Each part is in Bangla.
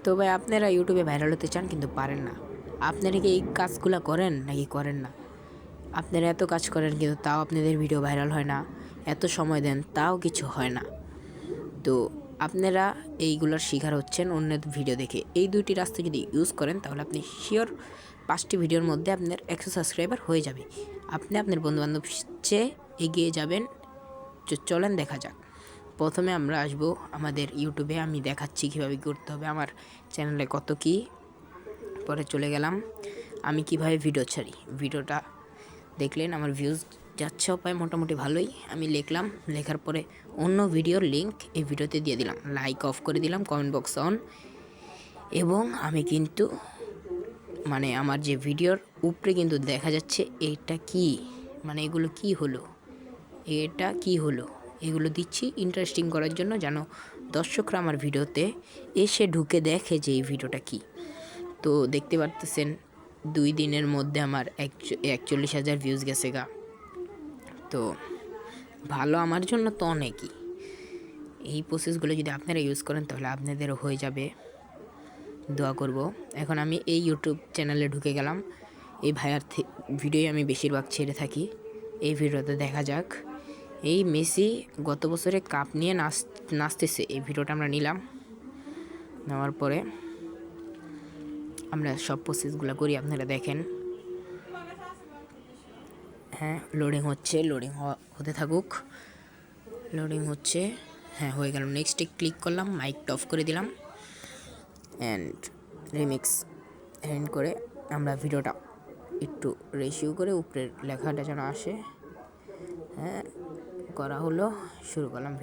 তো ভাই আপনারা ইউটিউবে ভাইরাল হতে চান কিন্তু পারেন না। আপনারা কি এই কাজগুলো করেন নাকি করেন না? আপনারা এত কাজ করেন কিন্তু তাও আপনাদের ভিডিও ভাইরাল হয় না, এত সময় দেন তাও কিছু হয় না। তো আপনারা এইগুলোর শিকার হচ্ছেন অন্যের ভিডিও দেখে। এই দুইটি রাস্তা যদি ইউজ করেন তাহলে আপনি শিওর 5টি ভিডিওর মধ্যে আপনার 100 সাবস্ক্রাইবার হয়ে যাবে। আপনি আপনার বন্ধুবান্ধব চেয়ে এগিয়ে যাবেন। চলেন দেখা যাক। প্রথমে আমরা আসব আমাদের ইউটিউবে, আমি দেখাচ্ছি কীভাবে করতে হবে, আমার চ্যানেলে কত কি। পরে চলে গেলাম আমি কিভাবে ভিডিও ছাড়ি। ভিডিওটা দেখলেন আমার ভিউজ যাচ্ছে পায় মোটামুটি ভালোই। আমি লিখলাম, লেখার পরে অন্য ভিডিওর লিঙ্ক এই ভিডিওতে দিয়ে দিলাম, লাইক অফ করে দিলাম, কমেন্ট বক্স অন। এবং আমি কিন্তু মানে আমার যে ভিডিওর উপরে কিন্তু দেখা যাচ্ছে এটা কি, মানে এগুলো কি হলো, এটা কি হলো, এগুলো দিচ্ছি ইন্টারেস্টিং করার জন্য, যেন দর্শকরা আমার ভিডিওতে এসে ঢুকে দেখে যে এই ভিডিওটা কি। তো দেখতে পারতেছেন 2 দিনের মধ্যে আমার 41,000 ভিউজ গেছে গা। তো ভালো, আমার জন্য তো অনেকই। এই প্রসেসগুলো যদি আপনারা ইউজ করেন তাহলে আপনাদেরও হয়ে যাবে, দোয়া করব। এখন আমি এই ইউটিউব চ্যানেলে ঢুকে গেলাম। এই ভাইয়ার ভিডিওই আমি বেশিরভাগ ছেড়ে থাকি। এই ভিডিওতে দেখা যাক এই মেসি গত বছরে কাপ নিয়ে নাচতেছে, এই ভিডিওটা আমরা নিলাম। নেওয়ার পরে আমরা সব প্রসেসগুলো করি, আপনারা দেখেন। হ্যাঁ, লোডিং হচ্ছে, লোডিং হতে থাকুক। লোডিং হচ্ছে, হ্যাঁ হয়ে গেল। নেক্সটে ক্লিক করলাম, মাইকটা অফ করে দিলাম অ্যান্ড রিমিক্স এন্ড করে আমরা ভিডিওটা একটু রেশিও করে উপরের লেখাটা যেন আসে, হ্যাঁ করা হলো। শুরু করলাম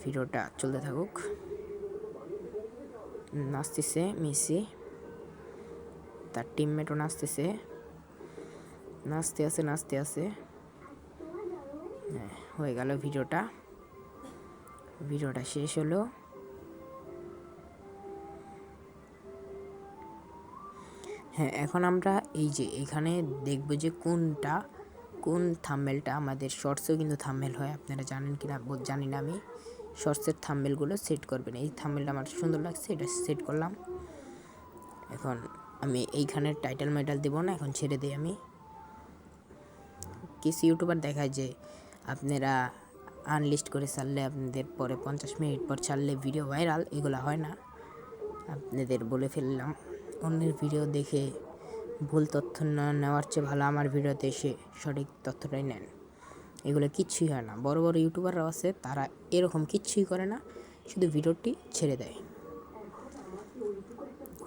ভিডিওটা চলতে থাকুক। নাচতেছে মেসি, তার টিমমেটও নাচতেছে, নাচতে আছে। হ্যাঁ হয়ে গেল ভিডিওটা শেষ হলো। হ্যাঁ, এখন আমরা এই যে এখানে দেখব যে কোন থাম্বনেলটা আমাদের শর্টসেও কিন্তু থাম্বনেল হয়, আপনারা জানেন কি না জানি না। আমি শর্টসের থাম্বনেলগুলো সেট করবেন। এই থাম্বনেলটা আমার সুন্দর লাগছে, এটা সেট করলাম। এখন আমি এইখানে টাইটেল দেবো না, এখন ছেড়ে দিই। আমি কিছু ইউটিউবার দেখায় যে আপনারা আনলিস্ট করে ছাড়লে আপনাদের পরে 50 মিনিট পর ছাড়লে ভিডিও ভাইরাল, এগুলো হয় না। আপনাদের বলে ফেললাম, অন্যের ভিডিও দেখে ভুল তথ্য না নেওয়ার চেয়ে ভালো আমার ভিডিওতে এসে সঠিক তথ্যটাই নেন। এগুলো কিচ্ছুই হয় না। বড় বড় ইউটিউবাররাও আছে, তারা এরকম কিচ্ছুই করে না, শুধু ভিডিওটি ছেড়ে দেয়।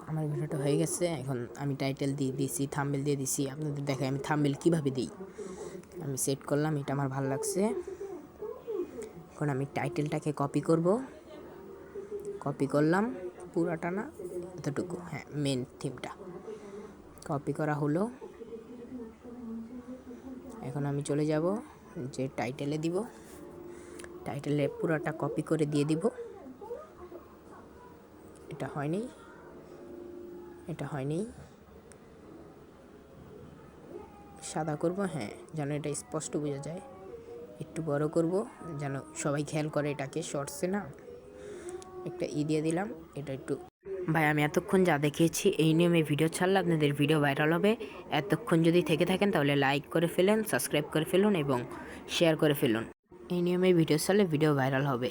আমার ভিডিওটা হয়ে গেছে। এখন আমি টাইটেল দিয়ে দিছি, থাম্বনেল দিয়ে দিছি। আপনাদের দেখাই আমি থাম্বনেল কীভাবে দিই। আমি সেট করলাম, এটা আমার ভালো লাগছে। এখন আমি টাইটেলটাকে কপি করলাম, পুরাটা না, এতটুকু। হ্যাঁ, মেন থিমটা কপি করা হলো। এখন আমি চলে যাব যে টাইটেলে দিব, টাইটেলে পুরাটা কপি করে দিয়ে দিব। এটা হয়নি, সাদা করব, হ্যাঁ যেন এটা স্পষ্ট বোঝা যায়। একটু বড় করব যেন সবাই খেয়াল করে এটাকে, শর্টসে না। একটা দিয়ে দিলাম, এটা একটু। ভাই আমি এতক্ষণ যা দেখিয়েছি এই নিয়মে ভিডিও ছাড়লে আপনাদের ভিডিও ভাইরাল হবে। এতক্ষণ যদি থেকে থাকেন তাহলে লাইক করে ফেলুন, সাবস্ক্রাইব করে ফেলুন এবং শেয়ার করে ফেলুন। এই নিয়মে ভিডিও ছাড়লে ভিডিও ভাইরাল হবে।